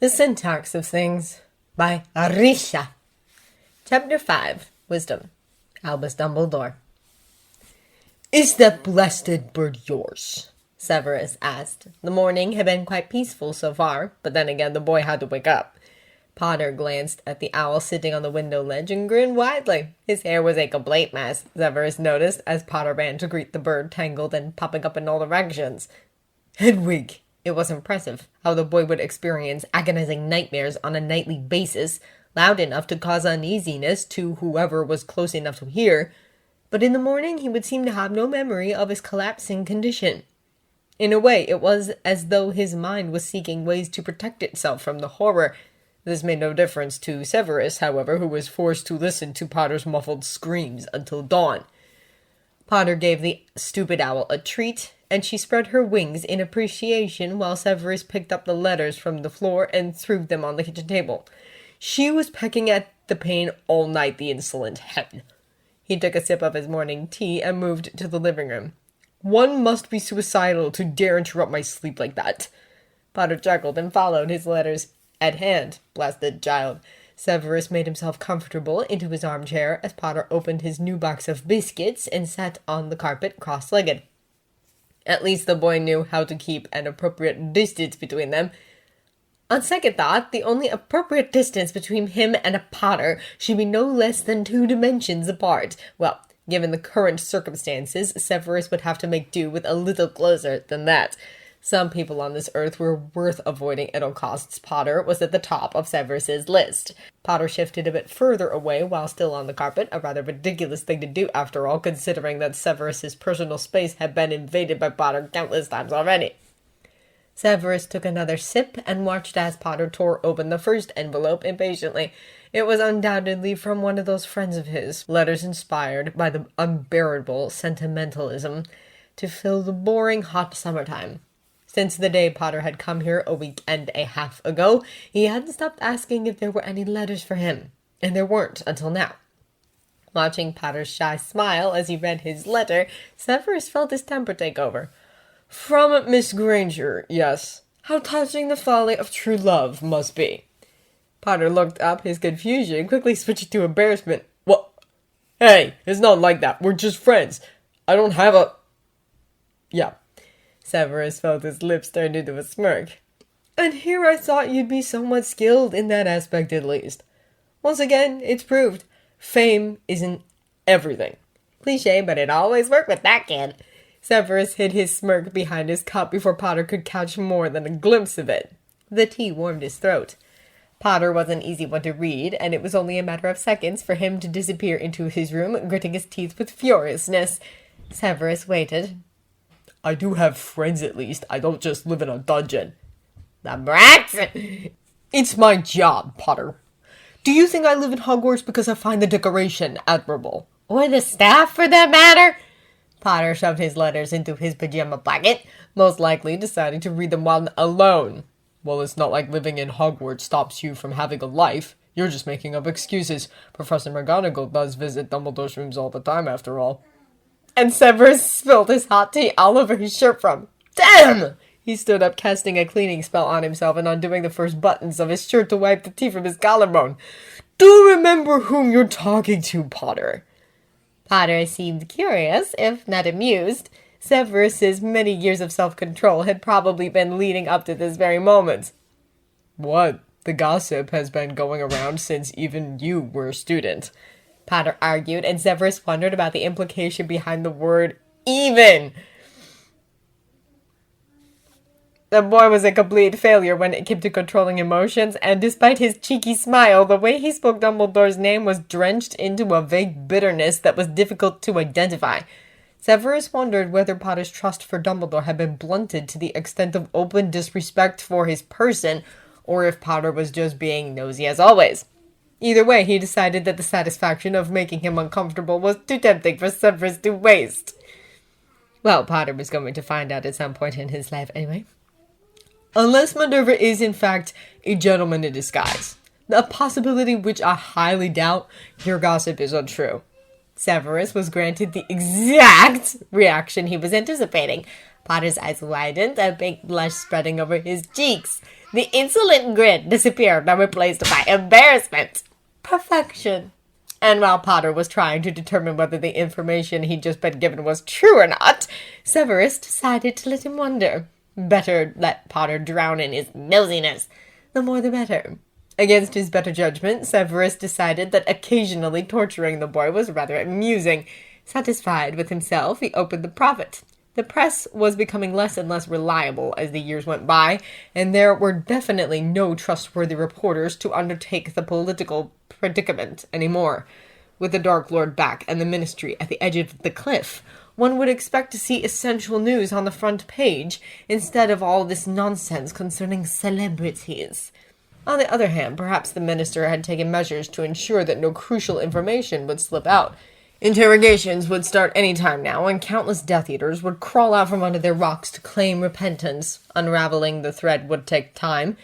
The Syntax of Things by Arisha. Chapter 5. Wisdom. Albus Dumbledore. "Is that blasted bird yours?" Severus asked. The morning had been quite peaceful so far, but then again the boy had to wake up. Potter glanced at the owl sitting on the window ledge and grinned widely. His hair was a complete mess, Severus noticed, as Potter ran to greet the bird, tangled and popping up in all directions. Hedwig! It was impressive how the boy would experience agonizing nightmares on a nightly basis, loud enough to cause uneasiness to whoever was close enough to hear, but in the morning he would seem to have no memory of his collapsing condition. In a way, it was as though his mind was seeking ways to protect itself from the horror. This made no difference to Severus, however, who was forced to listen to Potter's muffled screams until dawn. Potter gave the stupid owl a treat, and she spread her wings in appreciation while Severus picked up the letters from the floor and threw them on the kitchen table. She was pecking at the pane all night, the insolent hen. He took a sip of his morning tea and moved to the living room. "One must be suicidal to dare interrupt my sleep like that." Potter chuckled and followed his letters. "At hand, blasted child." Severus made himself comfortable into his armchair as Potter opened his new box of biscuits and sat on the carpet cross-legged. At least the boy knew how to keep an appropriate distance between them. On second thought, the only appropriate distance between him and a Potter should be no less than 2 dimensions apart. Well, given the current circumstances, Severus would have to make do with a little closer than that. Some people on this earth were worth avoiding at all costs. Potter was at the top of Severus's list. Potter shifted a bit further away while still on the carpet, a rather ridiculous thing to do after all, considering that Severus's personal space had been invaded by Potter countless times already. Severus took another sip and watched as Potter tore open the first envelope impatiently. It was undoubtedly from one of those friends of his, letters inspired by the unbearable sentimentalism to fill the boring hot summertime. Since the day Potter had come here a week and a half ago, he hadn't stopped asking if there were any letters for him, and there weren't until now. Watching Potter's shy smile as he read his letter, Severus felt his temper take over. "From Miss Granger, yes. How touching the folly of true love must be." Potter looked up, his confusion quickly switched to embarrassment. "What? Hey, it's not like that. We're just friends. I don't have a..." "Yeah." Severus felt his lips turn into a smirk. "And here I thought you'd be somewhat skilled in that aspect at least. Once again, it's proved. Fame isn't everything." Cliché, but it always worked with that kid. Severus hid his smirk behind his cup before Potter could catch more than a glimpse of it. The tea warmed his throat. Potter was an easy one to read, and it was only a matter of seconds for him to disappear into his room, gritting his teeth with furiousness. Severus waited. "I do have friends at least. I don't just live in a dungeon." "The brats!" "It's my job, Potter. Do you think I live in Hogwarts because I find the decoration admirable?" "Or the staff, for that matter?" Potter shoved his letters into his pajama pocket, most likely deciding to read them while alone. "Well, it's not like living in Hogwarts stops you from having a life. You're just making up excuses. Professor McGonagall does visit Dumbledore's rooms all the time, after all." And Severus spilled his hot tea all over his shirt front. "Damn!" He stood up, casting a cleaning spell on himself and undoing the first buttons of his shirt to wipe the tea from his collarbone. "Do remember whom you're talking to, Potter." Potter seemed curious, if not amused. Severus's many years of self-control had probably been leading up to this very moment. "What? The gossip has been going around since even you were a student," Potter argued, and Severus wondered about the implication behind the word even. The boy was a complete failure when it came to controlling emotions, and despite his cheeky smile, the way he spoke Dumbledore's name was drenched into a vague bitterness that was difficult to identify. Severus wondered whether Potter's trust for Dumbledore had been blunted to the extent of open disrespect for his person, or if Potter was just being nosy as always. Either way, he decided that the satisfaction of making him uncomfortable was too tempting for Severus to waste. Well, Potter was going to find out at some point in his life anyway. "Unless Minerva is, in fact, a gentleman in disguise, a possibility which I highly doubt, your gossip is untrue." Severus was granted the exact reaction he was anticipating. Potter's eyes widened, a big blush spreading over his cheeks. The insolent grin disappeared and replaced by embarrassment. Perfection. And while Potter was trying to determine whether the information he'd just been given was true or not, Severus decided to let him wonder. Better let Potter drown in his nosiness. The more the better. Against his better judgment, Severus decided that occasionally torturing the boy was rather amusing. Satisfied with himself, he opened the Prophet. The press was becoming less and less reliable as the years went by, and there were definitely no trustworthy reporters to undertake the political predicament anymore. With the Dark Lord back and the ministry at the edge of the cliff, one would expect to see essential news on the front page, instead of all this nonsense concerning celebrities. On the other hand, perhaps the minister had taken measures to ensure that no crucial information would slip out. Interrogations would start any time now, and countless Death Eaters would crawl out from under their rocks to claim repentance. Unraveling the thread would take time,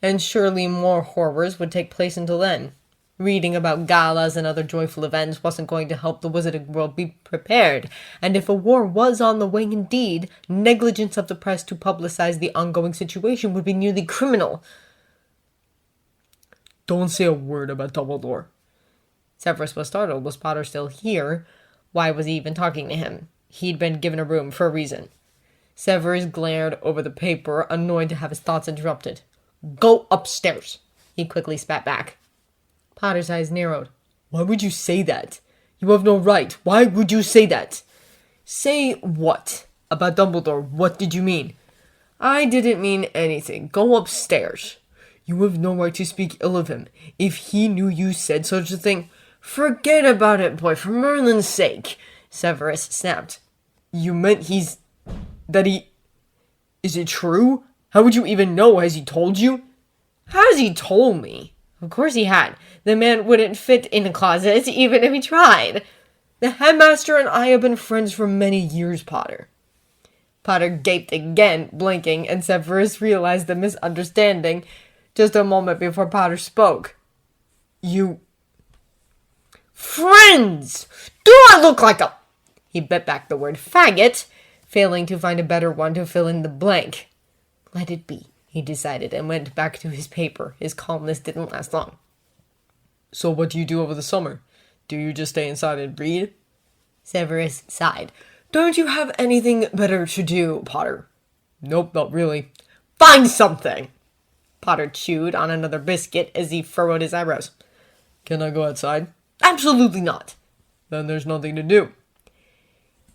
and surely more horrors would take place until then. Reading about galas and other joyful events wasn't going to help the wizarding world be prepared, and if a war was on the way indeed, negligence of the press to publicize the ongoing situation would be nearly criminal. Don't say a word about Dumbledore. Severus was startled. Was Potter still here? Why was he even talking to him? He'd been given a room for a reason. Severus glared over the paper, annoyed to have his thoughts interrupted. "Go upstairs," he quickly spat back. Potter's eyes narrowed. Why would you say that? You have no right. Why would you say that? Say what? About Dumbledore, what did you mean? I didn't mean anything. Go upstairs. You have no right to speak ill of him. If he knew you said such a thing... Forget about it, boy, for Merlin's sake, Severus snapped. You meant Is it true? How would you even know? Has he told you? Has he told me? Of course he had. The man wouldn't fit in a closet, even if he tried. The headmaster and I have been friends for many years, Potter. Potter gaped again, blinking, and Severus realized the misunderstanding just a moment before Potter spoke. You... Friends! Do I look like a... He bit back the word faggot, failing to find a better one to fill in the blank. Let it be, he decided, and went back to his paper. His calmness didn't last long. So what do you do over the summer? Do you just stay inside and read? Severus sighed. Don't you have anything better to do, Potter? Nope, not really. Find something! Potter chewed on another biscuit as he furrowed his eyebrows. Can I go outside? Absolutely not. Then there's nothing to do.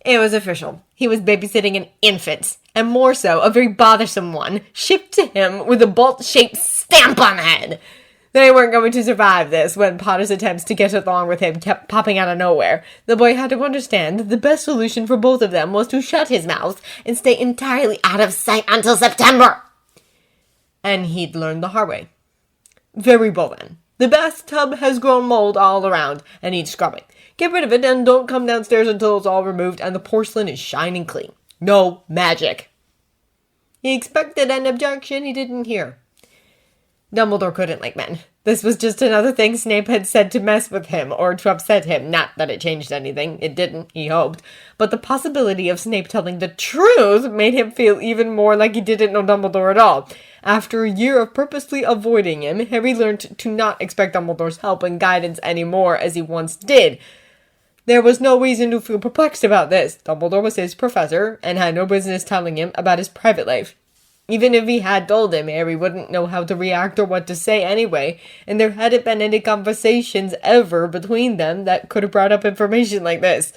It was official. He was babysitting an infant, and more so, a very bothersome one, shipped to him with a bolt-shaped stamp on the head. They weren't going to survive this when Potter's attempts to get along with him kept popping out of nowhere. The boy had to understand that the best solution for both of them was to shut his mouth and stay entirely out of sight until September. And he'd learned the hard way. Very well then. The bathtub has grown mold all around and needs scrubbing. Get rid of it and don't come downstairs until it's all removed and the porcelain is shining clean. No magic. He expected an objection he didn't hear. Dumbledore couldn't like men. This was just another thing Snape had said to mess with him or to upset him. Not that it changed anything. It didn't, he hoped. But the possibility of Snape telling the truth made him feel even more like he didn't know Dumbledore at all. After a year of purposely avoiding him, Harry learned to not expect Dumbledore's help and guidance anymore as he once did. There was no reason to feel perplexed about this. Dumbledore was his professor and had no business telling him about his private life. Even if he had told him, Harry wouldn't know how to react or what to say anyway, and there hadn't been any conversations ever between them that could have brought up information like this.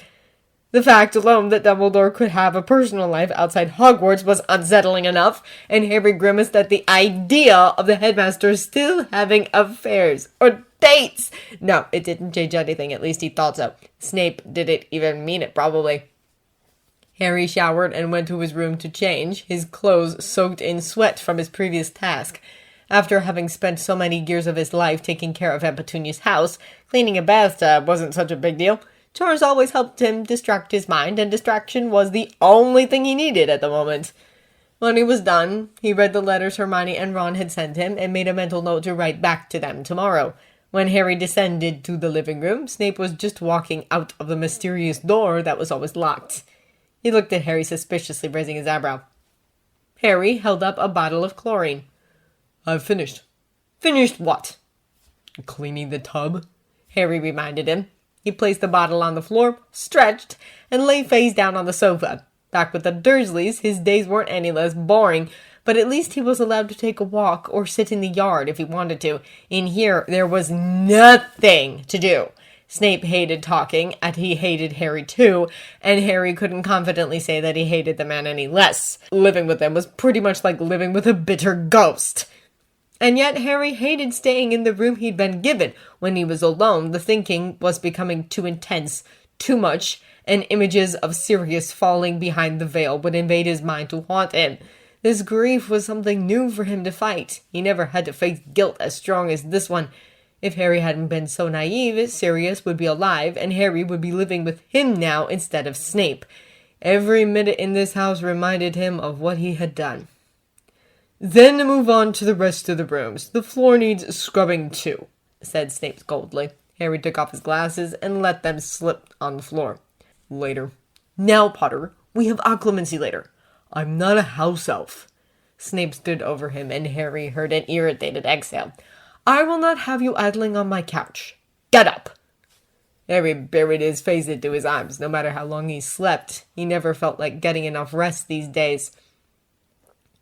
The fact alone that Dumbledore could have a personal life outside Hogwarts was unsettling enough, and Harry grimaced at the idea of the headmaster still having affairs or dates. No, it didn't change anything, at least he thought so. Snape didn't even mean it, probably. Harry showered and went to his room to change, his clothes soaked in sweat from his previous task. After having spent so many years of his life taking care of Aunt Petunia's house, cleaning a bathtub wasn't such a big deal. Chores always helped him distract his mind, and distraction was the only thing he needed at the moment. When he was done, he read the letters Hermione and Ron had sent him and made a mental note to write back to them tomorrow. When Harry descended to the living room, Snape was just walking out of the mysterious door that was always locked. He looked at Harry suspiciously, raising his eyebrow. Harry held up a bottle of chlorine. I've finished. Finished what? Cleaning the tub. Harry reminded him. He placed the bottle on the floor, stretched, and lay face down on the sofa. Back with the Dursleys, his days weren't any less boring, but at least he was allowed to take a walk or sit in the yard if he wanted to. In here, there was nothing to do. Snape hated talking, and he hated Harry too, and Harry couldn't confidently say that he hated the man any less. Living with him was pretty much like living with a bitter ghost. And yet Harry hated staying in the room he'd been given. When he was alone, the thinking was becoming too intense, too much, and images of Sirius falling behind the veil would invade his mind to haunt him. This grief was something new for him to fight. He never had to face guilt as strong as this one. If Harry hadn't been so naive, Sirius would be alive, and Harry would be living with him now instead of Snape. Every minute in this house reminded him of what he had done. Then move on to the rest of the rooms. The floor needs scrubbing too, said Snape coldly. Harry took off his glasses and let them slip on the floor. Later. Now, Potter, we have occlumency later. I'm not a house elf. Snape stood over him, and Harry heard an irritated exhale. I will not have you idling on my couch. Get up! Harry buried his face into his arms. No matter how long he slept, he never felt like getting enough rest these days.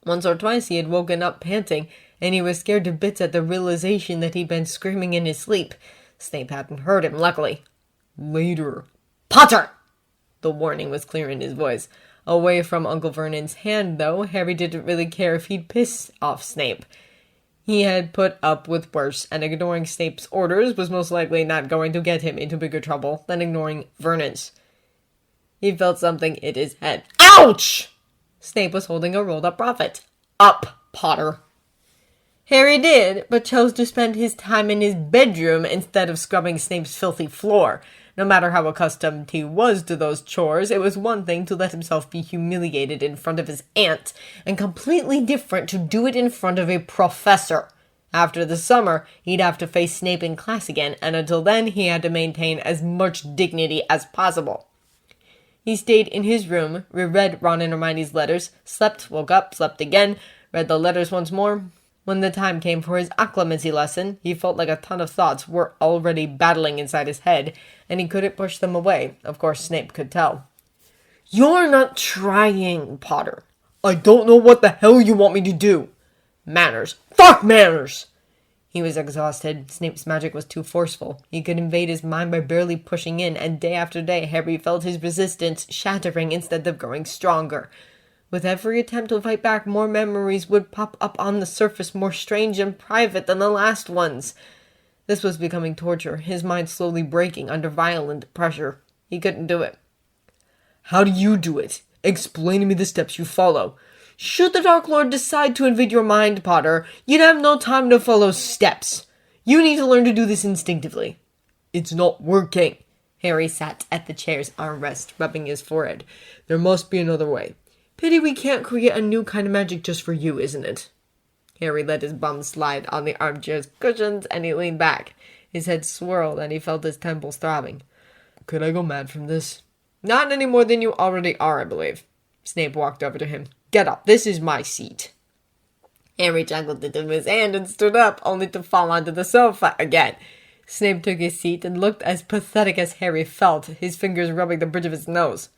Once or twice he had woken up panting, and he was scared to bits at the realization that he'd been screaming in his sleep. Snape hadn't heard him, luckily. Later. Potter! The warning was clear in his voice. Away from Uncle Vernon's hand, though, Harry didn't really care if he'd piss off Snape. He had put up with worse, and ignoring Snape's orders was most likely not going to get him into bigger trouble than ignoring Vernon's. He felt something hit his head. Ouch! Snape was holding a rolled-up prophet. Up, Potter. Harry did, but chose to spend his time in his bedroom instead of scrubbing Snape's filthy floor. No matter how accustomed he was to those chores, it was one thing to let himself be humiliated in front of his aunt, and completely different to do it in front of a professor. After the summer, he'd have to face Snape in class again, and until then he had to maintain as much dignity as possible. He stayed in his room, reread Ron and Hermione's letters, slept, woke up, slept again, read the letters once more. When the time came for his occlumency lesson, he felt like a ton of thoughts were already battling inside his head, and he couldn't push them away. Of course, Snape could tell. You're not trying, Potter. I don't know what the hell you want me to do. Manners. Fuck manners! He was exhausted. Snape's magic was too forceful. He could invade his mind by barely pushing in, and day after day Harry felt his resistance shattering instead of growing stronger. With every attempt to fight back, more memories would pop up on the surface, more strange and private than the last ones. This was becoming torture, his mind slowly breaking under violent pressure. He couldn't do it. How do you do it? Explain to me the steps you follow. Should the Dark Lord decide to invade your mind, Potter, you'd have no time to follow steps. You need to learn to do this instinctively. It's not working. Harry sat at the chair's armrest, rubbing his forehead. There must be another way. Pity we can't create a new kind of magic just for you, isn't it? Harry let his bum slide on the armchair's cushions, and he leaned back. His head swirled, and he felt his temples throbbing. Could I go mad from this? Not any more than you already are, I believe. Snape walked over to him. Get up, this is my seat. Harry juggled it in his hand and stood up, only to fall onto the sofa again. Snape took his seat and looked as pathetic as Harry felt, his fingers rubbing the bridge of his nose.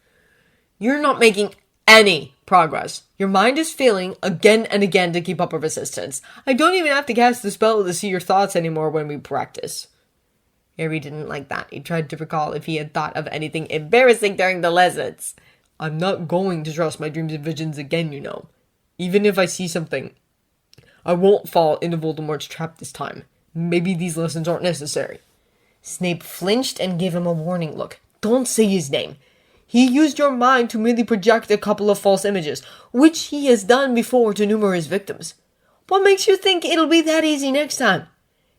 You're not making any progress. Your mind is failing again and again to keep up a resistance. I don't even have to cast the spell to see your thoughts anymore when we practice. Harry didn't like that. He tried to recall if he had thought of anything embarrassing during the lessons. I'm not going to trust my dreams and visions again, you know. Even if I see something, I won't fall into Voldemort's trap this time. Maybe these lessons aren't necessary. Snape flinched and gave him a warning look. Don't say his name. He used your mind to merely project a couple of false images, which he has done before to numerous victims. What makes you think it'll be that easy next time?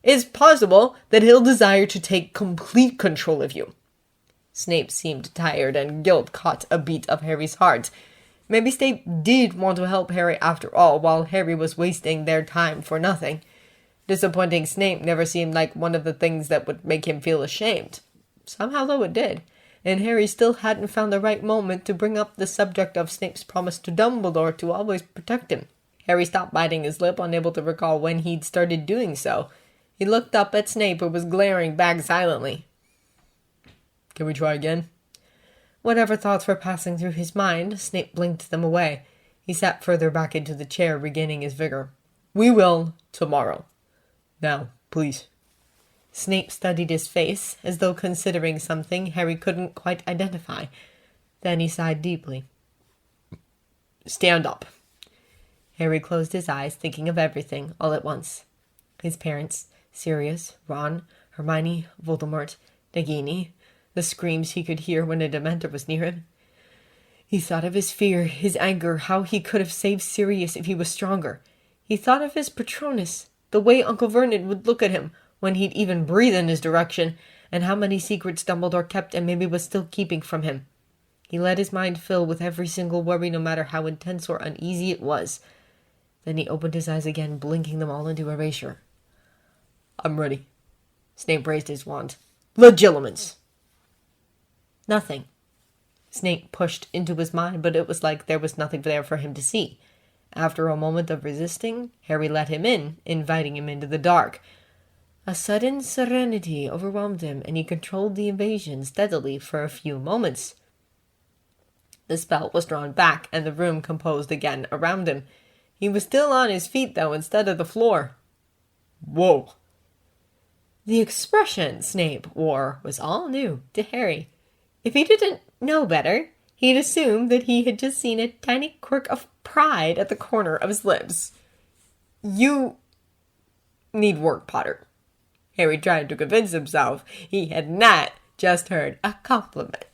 It's possible that he'll desire to take complete control of you. Snape seemed tired, and guilt caught a beat of Harry's heart. Maybe Snape did want to help Harry after all, while Harry was wasting their time for nothing. Disappointing Snape never seemed like one of the things that would make him feel ashamed. Somehow, though, it did. and Harry still hadn't found the right moment to bring up the subject of Snape's promise to Dumbledore to always protect him. Harry stopped biting his lip, unable to recall when he'd started doing so. He looked up at Snape, who was glaring back silently. Can we try again? Whatever thoughts were passing through his mind, Snape blinked them away. He sat further back into the chair, regaining his vigor. We will tomorrow. Now, please. Snape studied his face, as though considering something Harry couldn't quite identify. Then he sighed deeply. Stand up. Harry closed his eyes, thinking of everything, all at once. His parents, Sirius, Ron, Hermione, Voldemort, Nagini, the screams he could hear when a Dementor was near him. He thought of his fear, his anger, how he could have saved Sirius if he was stronger. He thought of his Patronus, the way Uncle Vernon would look at him when he'd even breathe in his direction, and how many secrets Dumbledore kept and maybe was still keeping from him. He let his mind fill with every single worry, no matter how intense or uneasy it was. Then he opened his eyes again, blinking them all into erasure. I'm ready. Snape raised his wand. Legilimens! Nothing. Snape pushed into his mind, but it was like there was nothing there for him to see. After a moment of resisting, Harry let him in, inviting him into the dark. A sudden serenity overwhelmed him, and he controlled the invasion steadily for a few moments. The spell was drawn back, and the room composed again around him. He was still on his feet, though, instead of the floor. Whoa! The expression Snape wore was all new to Harry. If he didn't know better, he'd assumed that he had just seen a tiny quirk of pride at the corner of his lips. You need work, Potter. Harry tried to convince himself he had not just heard a compliment.